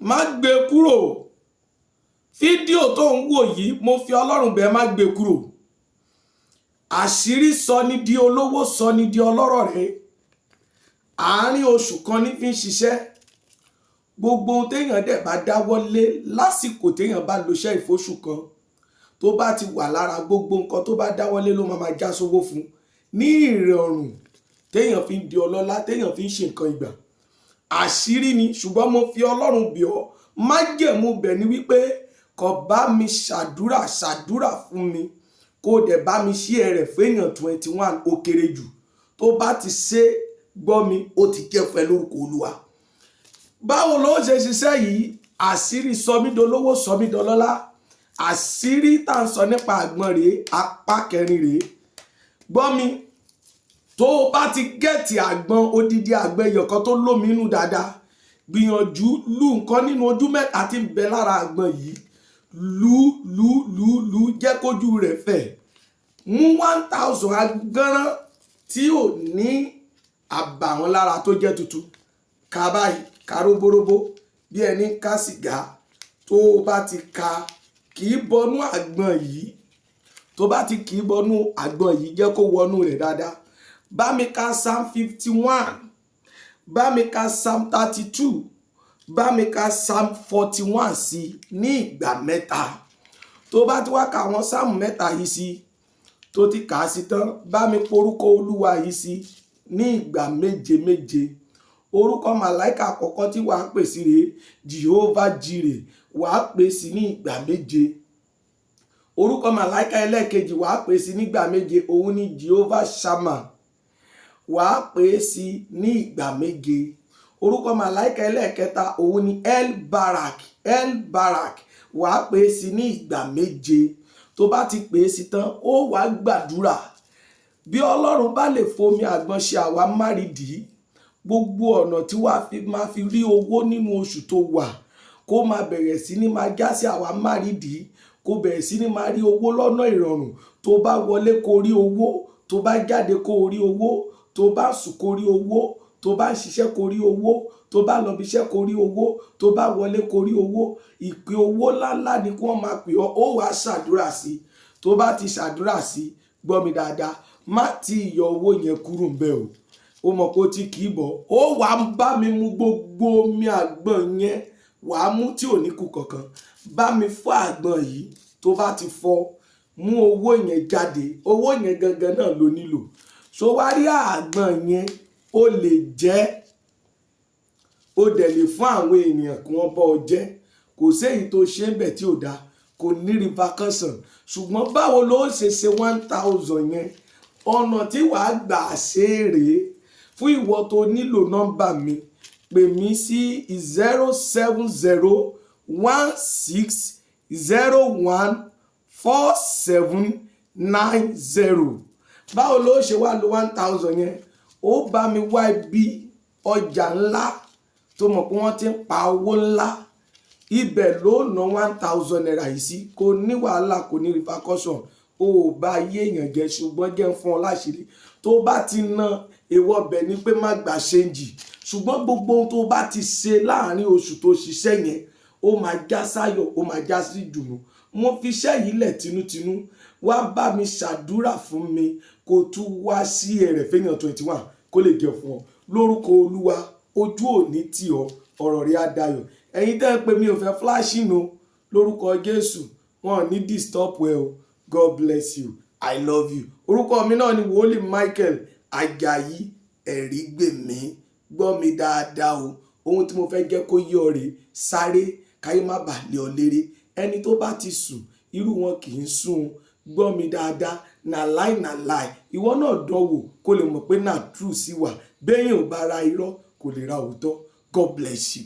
má gbé kúrò. Fídíò tó ń wò yìí mo fi Ọlọ́run bẹ̀ má gbé kúrò. Àṣírí sọ ni di olówó, sọ ni di ọlọ́rọ̀ rẹ̀. Àárín oṣù kan ní fi ń ṣiṣẹ́. Gbogbo ohun téèyàn dẹ̀ bá dáwọ́lé lásìkò téèyàn bá lo iṣẹ́ ìfóṣù kan, tó bá ti wà lára gbogbo nǹkan tó bá dáwọ́lé ló máa já sówó fún ní ìrọ̀rùn téèyàn fi ń di ọlọ́lá, téèyàn fi ń ṣe nǹkan ìgbà. Àṣírí ni, ṣùgbọ́n mo fi Ọlọ́run bẹ̀ ọ́, májẹ̀mú bẹ̀ ni wípé kó bá mi ṣàdúrà fún mi, kó dẹ̀ bá mi share rẹ̀ fún èèyàn 21 ó kéré jù. Tó bá ti ṣe gbọ́ mi, ó ti jẹ́ fún ẹ lórúkọ Olúwa. Báwo ló ṣe ṣiṣẹ́ yìí? Àṣírí sọ mí dolówó, sọ mí dọlọ́lá. Àṣírí tá ń sọ nípa àgbọn rèé, apá kẹrin rèé. Gbọ́ mi, tó o bá ti gẹ̀ẹ́tì àgbọn, odidi àgbọn ẹyọ̀kan tó lómi inú dáadáa, gbìyànjú lú nǹkan nínú ojú mẹ́ta tí ń bẹ lára àgbọn yìí. Lú jẹ́ kójú rẹ̀ fẹ̀. Mú 1000 agánrán tí ò ní àbàwọ́n lára tó jẹ́ tuntun. Ká báyìí, ká róbóróbó bí ẹni ká sìgá. Tó o bá ti ka, kì í bọnú àgbọn yìí. Tó bá ti kì í bọnú àgbọn yìí, jẹ́ kó wọnú rẹ̀ dáadáa. Bá mi ka Psalm 51, bá mi ka Psalm 32, bá mi ka Psalm 41 sí ní ìgbà mẹ́ta. Tó bá ti wá ka àwọn Psalm mẹ́ta yìí sí, tó ti kà á sí tán, bá mi porúkọ Olúwa yìí sí ní ìgbà méje. Orúkọ màláìkà àkọ́kọ́ tí wàá pè sí rèé, Jehovah Jireh, wàá pè sí ní ìgbà méje. Orúkọ màláìkà ẹlẹ́ẹ̀kejì wàá pè sí nígbà méje, òun ni Jehovah Shammah, wàá pè sí ní ìgbà méje. Orúkọ màláìkà ẹlẹ́ẹ̀kẹta òun ni El Barak, wàá pè sí ní ìgbà méje. Tó bá ti pè sí tán, ó wàá gbàdúrà. Bí Ọlọ́run bá lè fomi àgbọn ṣe àwa márìdì, gbogbo ọ̀nà tí wàá máa fi rí owó nínú oṣù tó wà, kó máa bẹ̀rẹ̀ sí ní máa já sí àwa márìdì, kó bẹ̀rẹ̀ sí ní máa rí owó lọ́nà ìrọ̀rùn. Tó bá wọlé kó rí owó, tó bá jáde kó rí owó, tó bá sùn kó rí owó, tó bá ń ṣiṣẹ́ kó rí owó, tó bá lọ bí iṣẹ́ kó rí owó, tó bá wọlé kó rí owó. Ìpè owó ńláńlá ni kí wọ́n máa pè ọ́, ó wàá ṣàdúrà sí. Tó bá ti ṣàdúrà sí, gbọ́ mi dáadáa, má ti yọ owó yẹn kúrò ń bẹ̀ o. Ó mọ̀ pé ó ti kì í bọ̀. Ó wàá bá mi mú gbogbo omi àgbọn yẹn, wàá mú tí ò ní kù kankan. Bá mi fọ́ àgbọn yìí. Tó bá ti fọ́, mú owó yẹn jáde. Owó yẹn gangan náà ló nílò. So wá rí àgbọn yẹn, ó lè jẹ́, ó dẹ̀ lè fún àwọn ènìyàn kí wọ́n bọ́ ọ jẹ́. Kò séyìí tó ṣe ń bẹ̀ tí ò dáa, kò ní repercussion. Ṣùgbọ́n báwo ló ṣe 1000 yẹn? Ọ̀nà tí wàá gbà ṣe rèé. Fún ìwọ tó nílò nọ́mbà mi, pè mí sí 07016014790. Báwo ló ṣe wá lo 1000 yẹn? Ó bá mi wá ibi ọjà ńlá tó mọ̀ pé wọ́n ti ń pa owó ńlá. Ibẹ̀ ló ná 1000 naira yìí sí. Kò ní wàhálà, kò ní repercussion. O ò bá ayé èèyàn jẹ, ṣùgbọ́n jẹ́ ń fún ọ láṣìírí. Tó bá ti ná, èèwọ̀ bẹ̀ ni pé má gbà ṣéǹjì. Ṣùgbọ́n gbogbo ohun tó bá ti ṣe láàrin oṣù tó ṣiṣẹ́ yẹn, ó máa já sáyọ̀, ó máa já sí ìdùnnú. Mo fi iṣẹ́ yìí lẹ̀ tinútinú. Wá bá mi ṣàdúrà fún mi, kó tún wá sí ẹ̀rẹ̀ fẹ́yàn 21 kó lè jẹ fún ọ. Lórúkọ Olúwa, ojú òní tì ọ́, ọ̀rọ̀ rẹ̀ á dayọ̀. Ẹ̀yin tẹ́ ń pè mí ò fẹ́ flashing o. Lórúkọ Jésù, wọn ò ní disturb ẹ o. God bless you. I love you. Orúkọ mi náà ni Wòlíì Michael Àjàyí Ẹ̀rígbèmí. Gbọ́ mi dáadáa o. Ohun tí mo fẹ́ jẹ́ kó yé ọ rèé, sáré káyé má bàa lé ọ léré. Ẹni tó bá ti sùn, irú wọn kì í sùn. Gbọ́ mi dáadáa, na lie. Ìwọ náà dánwò kó lè mọ̀ pé na true sí wà. Bẹ́yìn ò bá ra irọ́, kò lè ra òótọ́. God bless you.